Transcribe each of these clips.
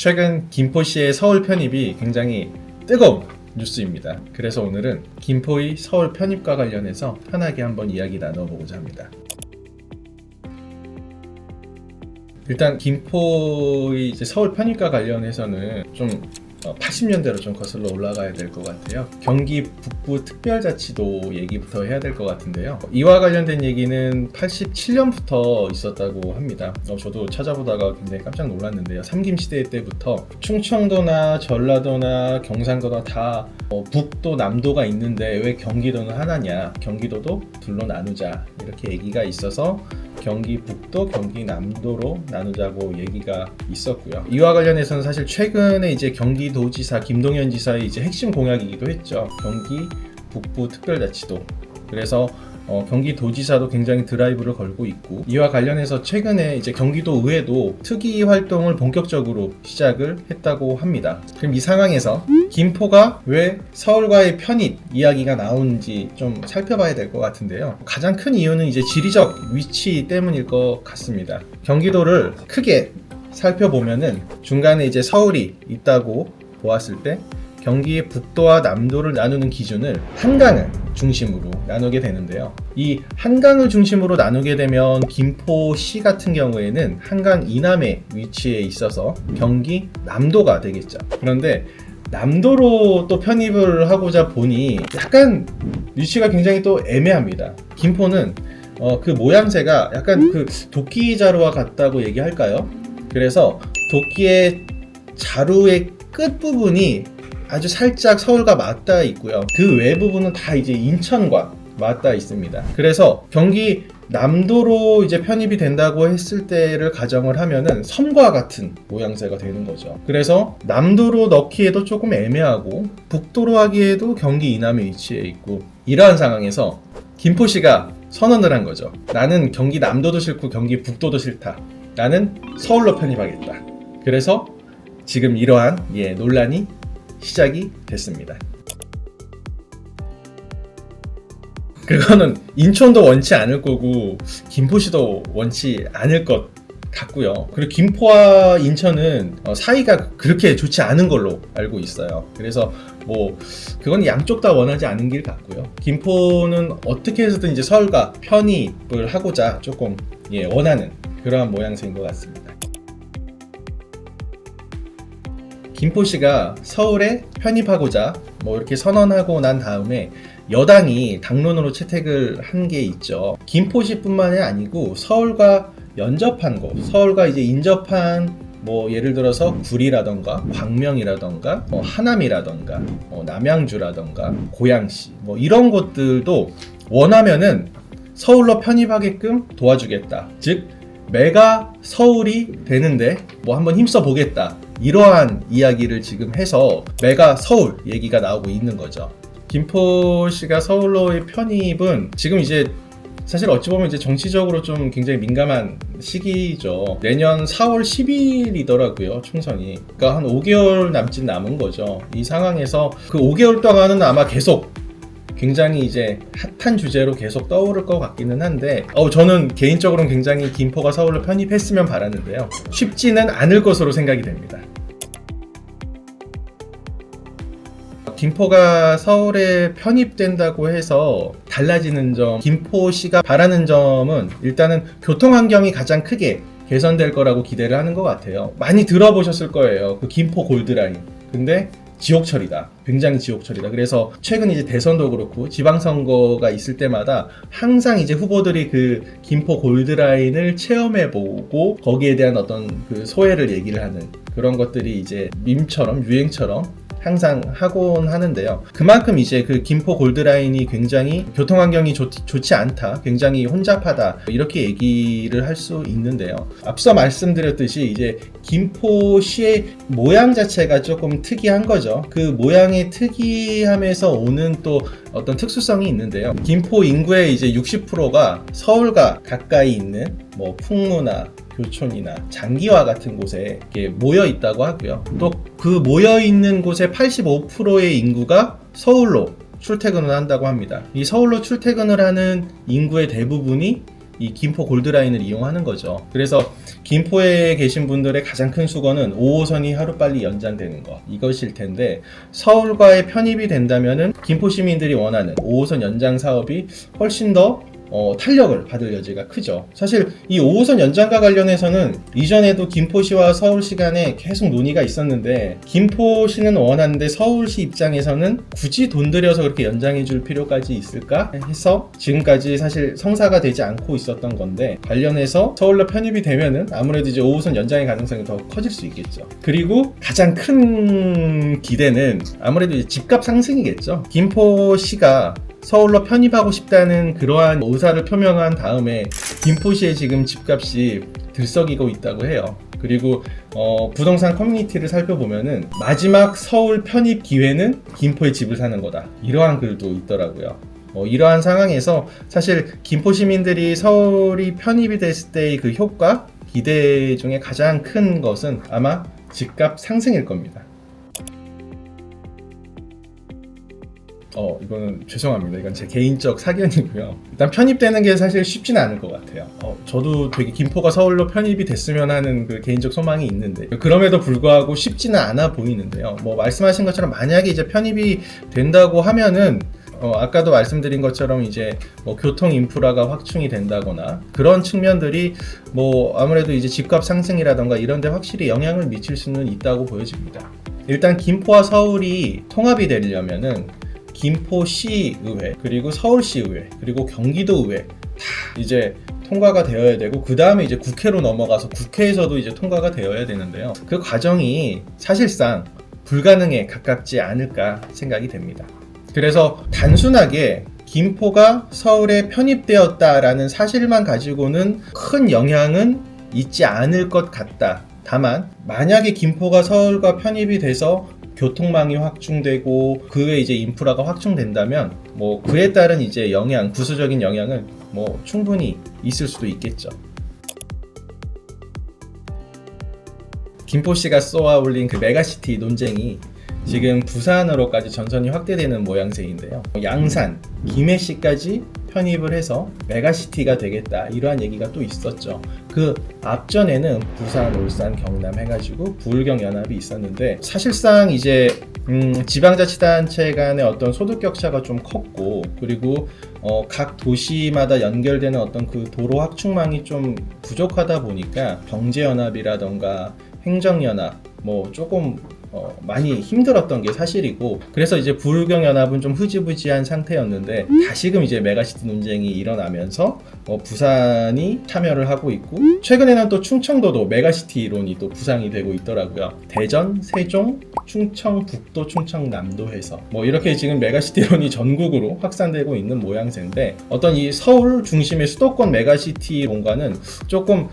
최근 김포시의 서울 편입이 굉장히 뜨거운 뉴스입니다. 그래서 오늘은 김포의 서울 편입과 관련해서 편하게 한번 이야기 나눠보고자 합니다. 일단 김포의 이제 서울 편입과 관련해서는 좀 80년대로 좀 거슬러 올라가야 될 것 같아요. 경기 북부 특별자치도 얘기부터 해야 될 것 같은데요. 이와 관련된 얘기는 87년부터 있었다고 합니다. 저도 찾아보다가 굉장히 깜짝 놀랐는데요. 삼김시대 때부터 충청도나 전라도나 경상도나 다 북도 남도가 있는데 왜 경기도는 하나냐, 경기도도 둘로 나누자, 이렇게 얘기가 있어서 경기 북도, 경기 남도로 나누자고 얘기가 있었고요. 이와 관련해서는 사실 최근에 이제 경기도지사 김동연 지사의 이제 핵심 공약이기도 했죠. 경기 북부 특별자치도. 그래서 경기도지사도 굉장히 드라이브를 걸고 있고, 이와 관련해서 최근에 이제 경기도 의회도 특위 활동을 본격적으로 시작을 했다고 합니다. 그럼 이 상황에서 김포가 왜 서울과의 편입 이야기가 나오는지 좀 살펴봐야 될 것 같은데요. 가장 큰 이유는 이제 지리적 위치 때문일 것 같습니다. 경기도를 크게 살펴보면은 중간에 이제 서울이 있다고 보았을 때 경기의 북도와 남도를 나누는 기준을 한강을 중심으로 나누게 되는데요. 이 한강을 중심으로 나누게 되면 김포시 같은 경우에는 한강 이남에 위치해 있어서 경기 남도가 되겠죠. 그런데 남도로 또 편입을 하고자 보니 약간 위치가 굉장히 또 애매합니다. 김포는 그 모양새가 약간 그 도끼 자루와 같다고 얘기할까요? 그래서 도끼의 자루의 끝부분이 아주 살짝 서울과 맞닿아 있고요. 그 외 부분은 다 이제 인천과 맞닿아 있습니다. 그래서 경기 남도로 이제 편입이 된다고 했을 때를 가정을 하면은 섬과 같은 모양새가 되는 거죠. 그래서 남도로 넣기에도 조금 애매하고 북도로 하기에도 경기 이남에 위치해 있고, 이러한 상황에서 김포시가 선언을 한 거죠. 나는 경기 남도도 싫고 경기 북도도 싫다. 나는 서울로 편입하겠다. 그래서 지금 이러한 논란이 시작이 됐습니다. 그거는 인천도 원치 않을 거고 김포시도 원치 않을 것 같고요. 그리고 김포와 인천은 사이가 그렇게 좋지 않은 걸로 알고 있어요. 그래서 그건 양쪽 다 원하지 않은 길 같고요. 김포는 어떻게 해서든 이제 서울과 편입을 하고자 조금 원하는 그러한 모양새인 것 같습니다. 김포시가 서울에 편입하고자 이렇게 선언하고 난 다음에 여당이 당론으로 채택을 한 게 있죠. 김포시뿐만이 아니고 서울과 연접한 곳, 서울과 이제 인접한 예를 들어서 구리라던가 광명이라던가 하남이라던가 남양주라던가 고양시 이런 곳들도 원하면은 서울로 편입하게끔 도와주겠다. 즉 메가 서울이 되는데 한번 힘써 보겠다. 이러한 이야기를 지금 해서 메가 서울 얘기가 나오고 있는 거죠. 김포시가 서울로의 편입은 지금 이제 사실 어찌 보면 이제 정치적으로 좀 굉장히 민감한 시기죠. 내년 4월 10일이더라고요, 총선이. 그러니까 한 5개월 남짓 남은 거죠. 이 상황에서 그 5개월 동안은 아마 계속 굉장히 이제 핫한 주제로 계속 떠오를 것 같기는 한데 저는 개인적으로는 굉장히 김포가 서울로 편입했으면 바라는데요. 쉽지는 않을 것으로 생각이 됩니다. 김포가 서울에 편입된다고 해서 달라지는 점, 김포시가 바라는 점은 일단은 교통 환경이 가장 크게 개선될 거라고 기대를 하는 것 같아요. 많이 들어보셨을 거예요. 그 김포 골드라인. 근데 지옥철이다. 굉장히 지옥철이다. 그래서 최근 이제 대선도 그렇고 지방선거가 있을 때마다 항상 이제 후보들이 그 김포 골드라인을 체험해보고 거기에 대한 어떤 그 소회를 얘기를 하는 그런 것들이 이제 밈처럼 유행처럼 항상 하곤 하는데요. 그만큼 이제 그 김포 골드라인이 굉장히 교통환경이 좋지 않다, 굉장히 혼잡하다, 이렇게 얘기를 할 수 있는데요. 앞서 말씀드렸듯이 이제 김포시의 모양 자체가 조금 특이한 거죠. 그 모양의 특이함에서 오는 또 어떤 특수성이 있는데요. 김포 인구의 이제 60%가 서울과 가까이 있는 풍무나 교촌이나 장기와 같은 곳에 이렇게 모여 있다고 하고요. 또 그 모여 있는 곳의 85%의 인구가 서울로 출퇴근을 한다고 합니다. 이 서울로 출퇴근을 하는 인구의 대부분이 이 김포 골드라인을 이용하는 거죠. 그래서 김포에 계신 분들의 가장 큰 수고는 5호선이 하루빨리 연장되는 것, 이것일 텐데, 서울과의 편입이 된다면은 김포 시민들이 원하는 5호선 연장 사업이 훨씬 더 탄력을 받을 여지가 크죠. 사실 이 5호선 연장과 관련해서는 이전에도 김포시와 서울시 간에 계속 논의가 있었는데, 김포시는 원하는데 서울시 입장에서는 굳이 돈 들여서 그렇게 연장해 줄 필요까지 있을까 해서 지금까지 사실 성사가 되지 않고 있었던 건데, 관련해서 서울로 편입이 되면은 아무래도 이제 5호선 연장의 가능성이 더 커질 수 있겠죠. 그리고 가장 큰 기대는 아무래도 이제 집값 상승이겠죠. 김포시가 서울로 편입하고 싶다는 그러한 의사를 표명한 다음에 김포시의 지금 집값이 들썩이고 있다고 해요. 그리고 부동산 커뮤니티를 살펴보면은 마지막 서울 편입 기회는 김포에 집을 사는 거다, 이러한 글도 있더라고요. 이러한 상황에서 사실 김포 시민들이 서울이 편입이 됐을 때의 그 효과, 기대 중에 가장 큰 것은 아마 집값 상승일 겁니다. 이거는 죄송합니다. 이건 제 개인적 사견이고요. 일단 편입되는 게 사실 쉽지는 않을 것 같아요. 저도 되게 김포가 서울로 편입이 됐으면 하는 그 개인적 소망이 있는데, 그럼에도 불구하고 쉽지는 않아 보이는데요. 뭐 말씀하신 것처럼 만약에 이제 편입이 된다고 하면은 아까도 말씀드린 것처럼 이제 뭐 교통 인프라가 확충이 된다거나 그런 측면들이 뭐 아무래도 이제 집값 상승이라던가 이런 데 확실히 영향을 미칠 수는 있다고 보여집니다. 일단 김포와 서울이 통합이 되려면은 김포시의회, 그리고 서울시의회, 그리고 경기도의회 다 이제 통과가 되어야 되고, 그 다음에 이제 국회로 넘어가서 국회에서도 이제 통과가 되어야 되는데요. 그 과정이 사실상 불가능에 가깝지 않을까 생각이 됩니다. 그래서 단순하게 김포가 서울에 편입되었다라는 사실만 가지고는 큰 영향은 있지 않을 것 같다. 다만 만약에 김포가 서울과 편입이 돼서 교통망이 확충되고 그 외에 이제 인프라가 확충된다면 뭐 그에 따른 이제 영향, 부수적인 영향은 뭐 충분히 있을 수도 있겠죠. 김포시가 쏘아 올린 그 메가시티 논쟁이 지금 부산으로까지 전선이 확대되는 모양새인데요. 양산, 김해시까지 편입을 해서 메가시티가 되겠다, 이러한 얘기가 또 있었죠. 그 앞전에는 부산, 울산, 경남 해가지고 부울경연합이 있었는데, 사실상 이제 지방자치단체 간의 어떤 소득 격차가 좀 컸고, 그리고 각 도시마다 연결되는 어떤 그 도로 확충망이 좀 부족하다 보니까 경제연합이라던가 행정연합 뭐 조금 많이 힘들었던 게 사실이고, 그래서 이제 부울경연합은 좀 흐지부지한 상태였는데, 다시금 이제 메가시티 논쟁이 일어나면서 부산이 참여를 하고 있고, 최근에는 또 충청도도 메가시티론이 또 부상이 되고 있더라고요. 대전, 세종, 충청북도, 충청남도 해서 뭐 이렇게 지금 메가시티론이 전국으로 확산되고 있는 모양새인데, 어떤 이 서울 중심의 수도권 메가시티론과는 조금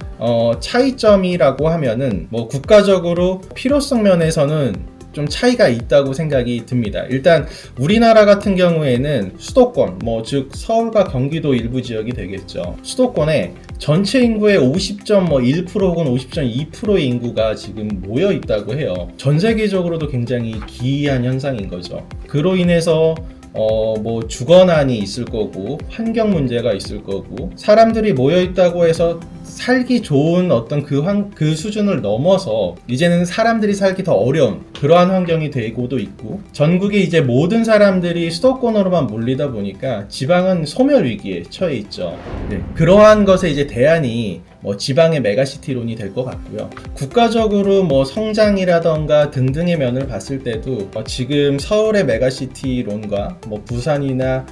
차이점이라고 하면은 뭐 국가적으로 필요성 면에서는 좀 차이가 있다고 생각이 듭니다. 일단 우리나라 같은 경우에는 수도권, 뭐 즉 서울과 경기도 일부 지역이 되겠죠. 수도권에 전체 인구의 50.1% 혹은 50.2%의 인구가 지금 모여 있다고 해요. 전 세계적으로도 굉장히 기이한 현상인 거죠. 그로 인해서 뭐 주거난이 있을 거고, 환경 문제가 있을 거고, 사람들이 모여 있다고 해서 살기 좋은 어떤 그 수준을 넘어서 이제는 사람들이 살기 더 어려운 그러한 환경이 되고도 있고, 전국의 이제 모든 사람들이 수도권으로만 몰리다 보니까 지방은 소멸 위기에 처해 있죠. 네, 그러한 것에 이제 대안이 뭐 지방의 메가시티론이 될 것 같고요. 국가적으로 뭐 성장이라던가 등등의 면을 봤을 때도 지금 서울의 메가시티론과 뭐 부산이나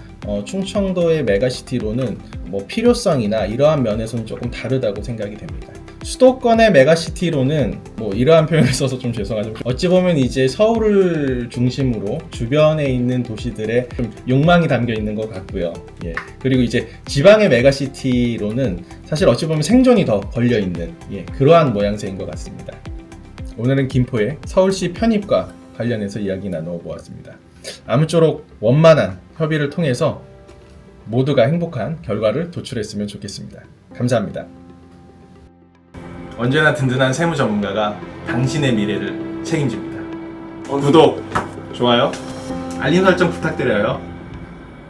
충청도의 메가시티론은 뭐 필요성이나 이러한 면에서는 조금 다르다고 생각이 됩니다. 수도권의 메가시티로는 뭐 이러한 표현을 써서 좀 죄송하지만, 어찌 보면 이제 서울을 중심으로 주변에 있는 도시들의 좀 욕망이 담겨 있는 것 같고요. 예. 그리고 이제 지방의 메가시티로는 사실 어찌 보면 생존이 더 걸려 있는 그러한 모양새인 것 같습니다. 오늘은 김포의 서울시 편입과 관련해서 이야기 나누어 보았습니다. 아무쪼록 원만한 협의를 통해서 모두가 행복한 결과를 도출했으면 좋겠습니다. 감사합니다. 언제나 든든한 세무 전문가가 당신의 미래를 책임집니다. 구독, 좋아요, 알림 설정 부탁드려요.